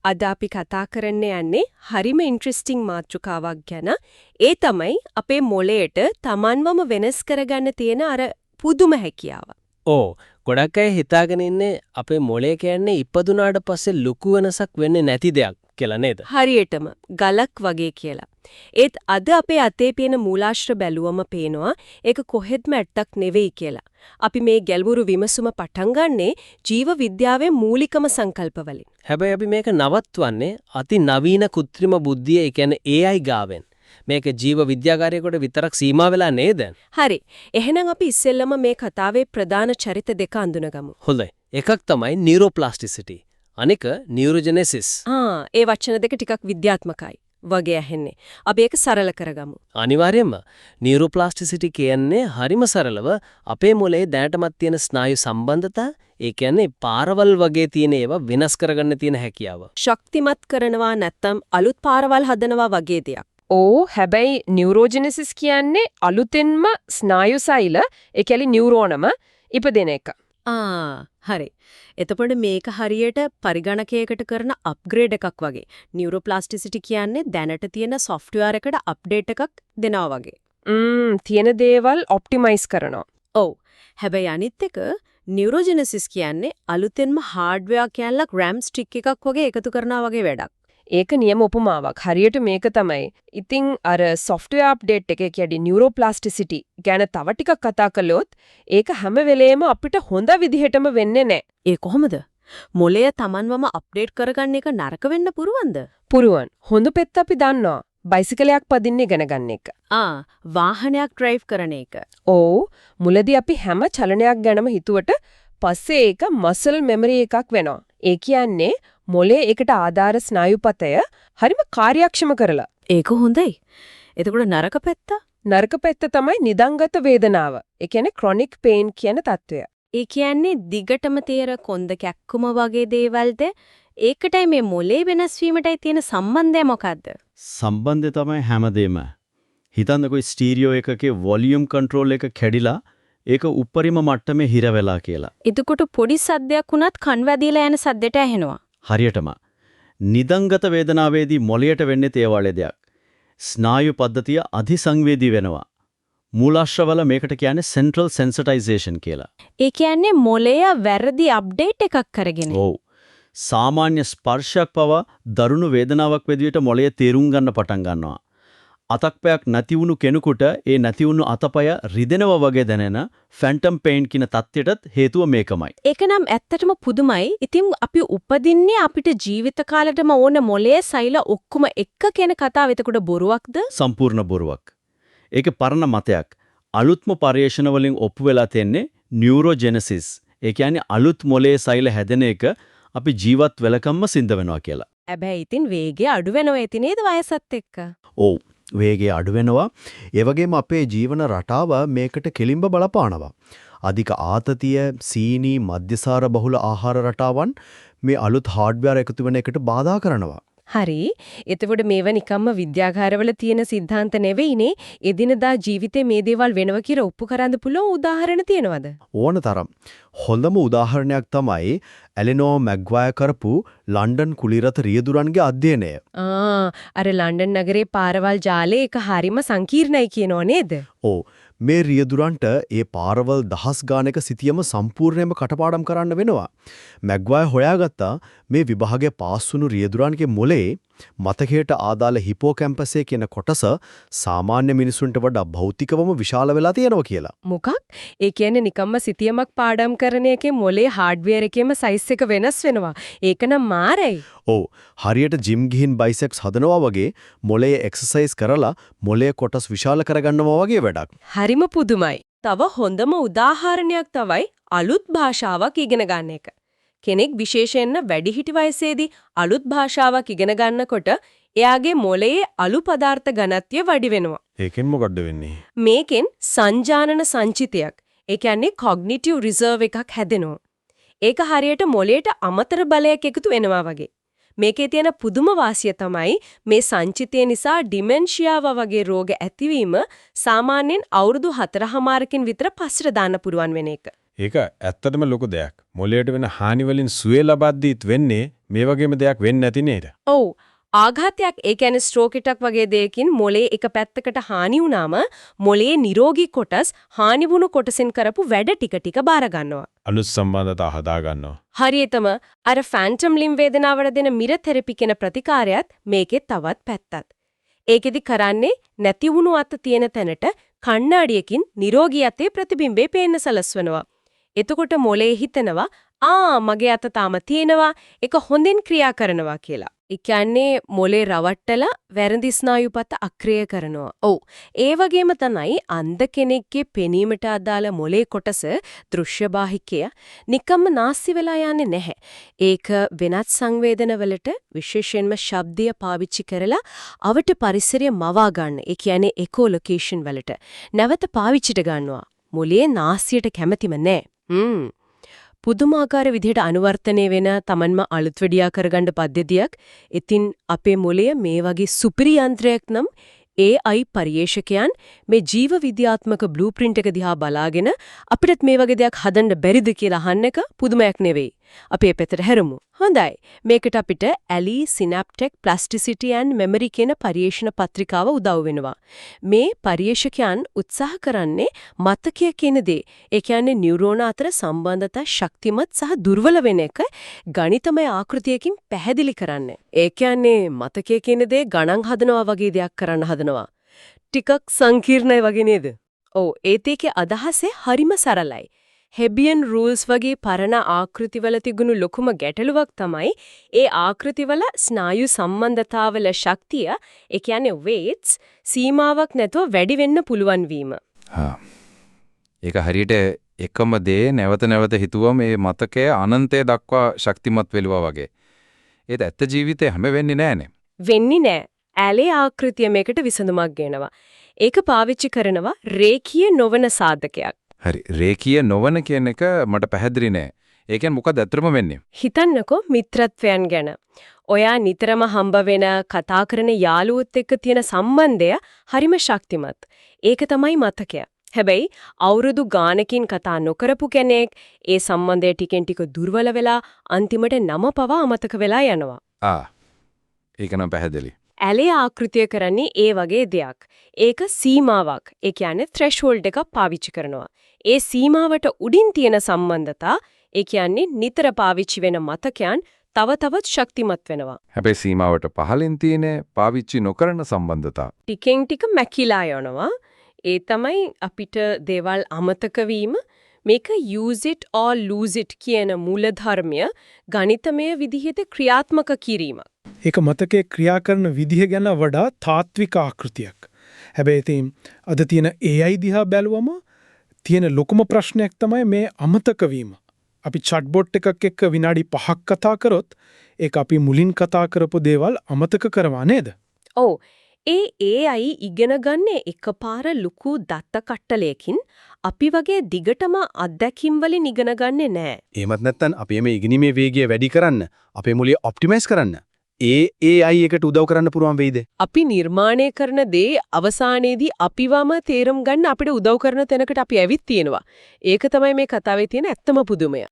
අද අපි කතා කරන්න යන්නේ හරිම ඉන්ට්‍රෙස්ටිං මාතෘකාවක් ගැන. ඒ තමයි අපේ මොළයට Tamanවම වෙනස් කරගන්න තියෙන අර පුදුම හැකියාව. ගොඩක් අය හිතාගෙන ඉන්නේ අපේ මොළය කියන්නේ ඉපදුනාට පස්සේ ලොකු වෙනසක් වෙන්නේ නැති දෙයක් කියලා නේද? හරියටම ගලක් වගේ කියලා. ඒත් අද අපේ අතේ පේන මූලාශ්‍ර බැලුවම පේනවා ඒක කොහෙත්ම ඇත්තක් නෙවෙයි කියලා. අපි මේ ගැඹුරු විමසුම පටන් ගන්නේ ජීව විද්‍යාවේ මූලිකම සංකල්පවලින්. හැබැයි අපි මේක නවත්වන්නේ අති නවීන කෘත්‍රිම බුද්ධිය, ඒ කියන්නේ AI ගාවෙන්. මේක ජීව විද්‍යාකාරයෙකුට විතරක් සීමා වෙලා නේද? හරි. එහෙනම් අපි ඉස්සෙල්ලම මේ කතාවේ ප්‍රධාන චරිත දෙක අඳුනගමු. හොඳයි. එකක් තමයි නියුරෝප්ලාස්ටිසිටි. අනික නියුරෝජෙනෙසිස්. ඒ වචන දෙක ටිකක් විද්‍යාත්මකයි වගේ ඇහෙන්නේ. අපි ඒක සරල කරගමු. අනිවාර්යයෙන්ම නියුරෝප්ලාස්ටිසිටි කියන්නේ හරිම සරලව අපේ මොළයේ දැනටමත් තියෙන ස්නායු සම්බන්ධතා, ඒ කියන්නේ පාරවල් වගේ තියෙන ඒවා වෙනස් කරගන්න තියෙන හැකියාව. ශක්තිමත් කරනවා නැත්නම් අලුත් පාරවල් හදනවා වගේ දෙයක්. හැබැයි නියුරෝජෙනෙසිස් කියන්නේ අලුතෙන්ම ස්නායු සෛල, ඒ කියන්නේ නියුරෝනම ඉපදෙන එක. හරි. එතකොට මේක හරියට පරිගණකයකට කරන අප්ග්‍රේඩ් එකක් වගේ. නියුරෝප්ලාස්ටිසිටි කියන්නේ දැනට තියෙන සොෆ්ට්වෙයාර් එකට අප්ඩේට් එකක් දෙනවා වගේ. තියෙන දේවල් ඔප්ටිමයිස් කරනවා. ඔව්. හැබැයි අනිත් එක නියුරෝජෙනෙසිස් කියන්නේ අලුතෙන්ම හાર્ඩ්වෙයාර් කැලලක් RAM ස්ටික් එකක් වගේ එකතු කරනවා වගේ වැඩක්. ඒක නියම උපමාවක්. හරියට මේක තමයි. ඉතින් අර software update එකේ කියන්නේ neuroplasticity ගැන තව ටිකක් කතා කළොත් ඒක හැම වෙලේම අපිට හොඳ විදිහටම වෙන්නේ නැහැ. ඒ කොහොමද? මොළය Tamanවම අප්ඩේට් කරගන්න එක නරක වෙන්න පුරුවන්ද? පුරුවන්. හොඳ පෙත්ත අපි දන්නවා. බයිසිකලයක් පදින්න ඉගෙන ගන්න එක. වාහනයක් ඩ්‍රයිව් කරන එක. මුලදී අපි හැම චලනයක් ගැනම හිතුවට පස්සේ ඒක මසල් මෙමරි එකක් වෙනවා. ඒ කියන්නේ මොලේ ඒකට ආධාර ස්නායුපතය හරිම කාර්යක්ෂම කරලා. ඒක හොඳයි. එතකොට නරක පැත්ත? නරක පැත්ත තමයි නිදංගත වේදනාව. ඒ කියන්නේ chronic pain කියන తত্ত্বය. ඒ කියන්නේ දිගටම තේර කොන්ද කැක්කුම වගේ දේවල්ද? ඒකටයි මේ මොලේ වෙනස් වීමටයි තියෙන සම්බන්ධය මොකද්ද? සම්බන්ධය තමයි හැමදේම. හිතන්නකෝ ස්ටීරියෝ එකකේ වොලියුම් කන්ට්‍රෝල් එක කැඩිලා ඒක උඩරිම මට්ටමේ හිර වෙලා කියලා. එතකොට පොඩි සද්දයක් වුණත් කන් වැදිලා යන සද්දට ඇහෙනවා. හරියටම. නිදංගත වේදනාවේදී මොළයට වෙන්නේ ඒ වගේ දෙයක්. ස්නායු පද්ධතිය අධිසංවේදී වෙනවා. මූලාශ්‍රවල මේකට කියන්නේ central sensitization කියලා. ඒ කියන්නේ මොළය වැරදි අප්ඩේට් එකක් කරගෙන. ඔව්. සාමාන්‍ය ස්පර්ශයක් පවා දරුණු වේදනාවක් විදියට මොළය තේරුම් ගන්න පටන් ගන්නවා. අතක්පයක් නැති වුණු කෙනෙකුට ඒ නැති වුණු අතපය රිදෙනවා වගේ දැනෙන ෆැන්ටම් පේන් කියන තත්ත්වයටත් හේතුව මේකමයි. ඒක නම් ඇත්තටම පුදුමයි. ඉතින් අපි උපදින්නේ අපිට ජීවිත කාලෙටම ඕන මොළයේ සෛල ඔක්කොම එක කියන කතාව එතකොට බොරුවක්ද? සම්පූර්ණ බොරුවක්. ඒක පරණ මතයක්. අලුත්ම පර්යේෂණ වලින් ඔප්පු වෙලා තියෙන්නේ නියුරෝජෙනෙසිස්. ඒ කියන්නේ අලුත් මොළයේ සෛල හැදෙන එක අපි ජීවත් වෙලකම්ම සිද්ධ වෙනවා කියලා. හැබැයි ඉතින් වේගය අඩු වෙනවා ඇති නේද වයසත් එක්ක? ඔව්. වේගය අඩු වෙනවා. ඒ වගේම අපේ ජීවන රටාව මේකට කෙලින්ම බලපානවා. අධික ආතතිය, සීනි, මද්යසාර බහුල ආහාර රටාවන් මේ අලුත් හાર્ඩ්වෙයාර් එකතු වෙන එකට බාධා කරනවා. හරි. එතකොට මේව නිකම්ම විද්‍යාගාරවල තියෙන સિદ્ધාන්ත නෙවෙයිනේ. එදිනදා ජීවිතේ මේ දේවල් වෙනවා කියලා ඔප්පු කරන්න පුළුවන් උදාහරණ තියෙනවද? ඕන තරම්. හොඳම උදාහරණයක් තමයි එලිනෝ මැග්වයර් කරපු ලන්ඩන් කුලිරත රියදුරන්ගේ අධ්‍යයනය. අර ලන්ඩන් නගරේ පාරවල් ජාලේ එක හරිම සංකීර්ණයි කියනෝ නේද? ඔව්. මේ රියදුරන්ට ඒ පාරවල් දහස් ගානක සිටියම සම්පූර්ණයෙන්ම කටපාඩම් කරන්න වෙනවා. මැග්වයර් හොයාගත්තා මේ විභාගයේ පාස් වුණු රියදුරන්ගේ මොලේ මතකයට ආදාළ හිපෝකැම්පස් කියන කොටස සාමාන්‍ය මිනිසුන්ට වඩා භෞතිකවම විශාල වෙලා තියෙනවා කියලා. මොකක්? ඒ කියන්නේ නිකම්ම සිතියමක් පාඩම් කරන එකේ මොලේ හાર્ඩ්වෙයාර් එකේම සයිස් එක වෙනස් වෙනවා. ඒක නම් මාරයි. ඔව්. හරියට ජිම් ගිහින් බයිසෙප්ස් හදනවා වගේ මොලේ එක්සර්සයිස් කරලා මොලේ කොටස් විශාල කරගන්නවා වගේ වැඩක්. හරිම පුදුමයි. තව හොඳම උදාහරණයක් තමයි අලුත් භාෂාවක් ඉගෙන ගන්න එක. කෙනෙක් විශේෂයෙන්ම වැඩිහිටි වයසේදී අලුත් භාෂාවක් ඉගෙන ගන්නකොට එයාගේ මොළයේ අලු පදාර්ථ ඝනත්වය වැඩි වෙනවා. ඒකෙන් මොකද්ද වෙන්නේ? මේකෙන් සංජානන සංචිතයක්, ඒ කියන්නේ cognitive reserve එකක් හැදෙනවා. ඒක හරියට මොළයට අමතර බලයක් එකතු වෙනවා වගේ. මේකේ තියෙන පුදුම වාසිය තමයි මේ සංචිතය නිසා ඩිමෙන්ෂියාව වගේ රෝග ඇතිවීම සාමාන්‍යයෙන් අවුරුදු 4කමාරකින් විතර පස්සට දාන්න පුරුවන් වෙන එක. ඒක ඇත්තටම ලොකු දෙයක්. මොළයට වෙන හානි වලින් සුවය ලබද්දීත් වෙන්නේ මේ වගේම දෙයක් වෙන්නේ නැති නේද? ඔව්. ආඝාතයක් ඒ කියන්නේ ස්ට්‍රෝක් එකක් වගේ දෙයකින් මොලේ එක පැත්තකට හානි වුණාම මොලේ නිරෝගී කොටස් හානි වුණු කොටසෙන් කරපු වැඩ ටික බාර ගන්නවා. අලුත් සම්බන්ධතා හදා ගන්නවා. හරියටම අර ෆැන්ටම් ලිම් වේදනාවට දෙන මිර තෙරපි කියන ප්‍රතිකාරයත් මේකේ තවත් පැත්තක්. ඒකෙදි කරන්නේ නැති වුණු අත තියෙන තැනට කණ්ණාඩියකින් නිරෝගී අතේ ප්‍රතිබිම්බේ පේන්න සලස්වනවා. එතකොට මොලේ හිතනවා මගේ අත තාම තියෙනවා ඒක හොඳින් ක්‍රියා කරනවා කියලා. ඒ කියන්නේ මොලේ රවට්ටලා වැරදි ස්නායුපත අක්‍රිය කරනවා. ඔව්. ඒ වගේම තමයි අන්ධ කෙනෙක්ගේ පෙනීමට අදාළ මොලේ කොටස දෘශ්‍යබාහිකය නිකම්ම නාස්ති වෙලා යන්නේ නැහැ. ඒක වෙනත් සංවේදනවලට විශේෂයෙන්ම ශබ්දය පාවිච්චි කරලා අවට පරිසරය මවා ගන්න. ඒ කියන්නේ එකෝ ලොකේෂන් වලට නැවත පාවිච්චිට ගන්නවා. මොලේ නාස්තියට කැමැතිම නැහැ. පුදුමාකාර විදිහට අනුවර්තනය වෙන තමන්ම අලුත් වෙඩියා කරගන්න පද්ධතියක්. ඉතින් අපේ මොළය මේ වගේ සුපිරි යන්ත්‍රයක් නම් AI පරිේශකයන් මේ ජීව විද්‍යාත්මක බ්ලූප්‍රින්ට් එක දිහා බලාගෙන අපිටත් මේ වගේ දෙයක් හදන්න බැරිද කියලා අහන්න එක පුදුමයක් නෙවෙයි. අපි මේ පැත්තට හැරමු. හොඳයි. මේකට අපිට ඇලි සිනැප්ටික් ප්ලාස්ටිසිටි ඇන්ඩ් මෙමරි කියන පරිේශන පත්‍රිකාව උදව් වෙනවා. මේ පරිේශකයන් උත්සාහ කරන්නේ මතකය කියන දේ. ඒ කියන්නේ නියුරෝන අතර සම්බන්ධතා ශක්තිමත් සහ දුර්වල වෙන එක ගණිතමය ආකෘතියකින් පැහැදිලි කරන්න. ඒ කියන්නේ මතකය කියන දේ ගණන් හදනවා වගේ දෙයක් කරන්න හදනවා. ටිකක් සංකීර්ණයි වගේ නේද? ඔව් ඒකේ අදහසේ හරිම සරලයි. හෙබියන් රූල්ස් වගේ පරණ ආකෘතිවල තිබුණු ලොකුම ගැටලුවක් තමයි ඒ ආකෘතිවල ස්නායු සම්බන්ධතාවල ශක්තිය, ඒ කියන්නේ weights සීමාවක් නැතුව වැඩි වෙන්න පුළුවන් වීම. ඒක හරියට එකම දේ නැවත නැවත හිතුවම මේ මතකය අනන්තය දක්වා ශක්තිමත් වෙලුවා වගේ. ඒත් ඇත්ත ජීවිතේ හැම වෙන්නේ නැහනේ. වෙන්නේ නැහැ. ඇලේ ආකෘතිය මේකට විසඳුමක් ගෙනවා. ඒක පාවිච්චි කරනවා රේඛීය නොවන සාධකයක්. හරි. රේඛීය නොවන කියන එක මට පැහැදිලි නෑ. ඒ කියන්නේ මොකද ඇත්තටම වෙන්නේ? හිතන්නකෝ මිත්‍රත්වයන් ගැන. ඔයා නිතරම හම්බ වෙන කතා කරන යාළුවොත් එක්ක තියෙන සම්බන්ධය හරිම ශක්තිමත්. ඒක තමයි මතකය. හැබැයි අවුරුදු ගානකින් කතා නොකරපු කෙනෙක් ඒ සම්බන්ධය ටිකෙන් ටික දුර්වල වෙලා අන්තිමට නම පවා අමතක වෙලා යනවා. ඒක නම් පැහැදිලි. ඇලේ ආකෘතිය කරන්නේ ඒ වගේ දෙයක්. ඒක සීමාවක්. ඒ කියන්නේ threshold එකක් පාවිච්චි කරනවා. ඒ සීමාවට උඩින් තියෙන සම්බන්ධතා, ඒ කියන්නේ නිතර පාවිච්චි වෙන මතකයන් තව තවත් ශක්තිමත් වෙනවා. හැබැයි සීමාවට පහලින් තියෙන පාවිච්චි නොකරන සම්බන්ධතා ටිකෙන් ටික මැකිලා යනවා. ඒ තමයි අපිට දේවල් අමතක වීම. මේක use it or lose it කියන මූලධර්මය ගණිතමය විදිහට ක්‍රියාත්මක කිරීමක්. ඒක මතකයේ ක්‍රියා කරන විදිහ ගැන වඩා තාත්වික ආකෘතියක්. හැබැයි ඉතින් අද තියෙන AI දිහා බැලුවම තියෙන ලොකුම ප්‍රශ්නයක් තමයි මේ අමතක වීම. අපි chatbot එකක් එක්ක විනාඩි 5ක් කතා කරොත් ඒක අපි මුලින් කතා කරපු දේවල් අමතක කරවා නේද? ඔව්. ඒ AI ඉගෙන ගන්න එකපාර ලুকু දත්ත කට්ටලයකින් අපි වගේ දිගටම අත්දැකීම් වලින් ඉගෙන ගන්නෙ නෑ. එහෙමත් නැත්නම් අපි මේ ඉගෙනීමේ වේගය වැඩි කරන්න, අපේ මොළය ඔප්ටිමයිස් කරන්න AI එකට උදව් කරන්න පුළුවන් වෙයිද? අපි නිර්මාණය කරන දේ අවසානයේදී අපිවම තේරුම් ගන්න අපිට උදව් කරන තැනකට අපි ඇවිත් තියෙනවා. ඒක තමයි මේ කතාවේ තියෙන ඇත්තම පුදුමය.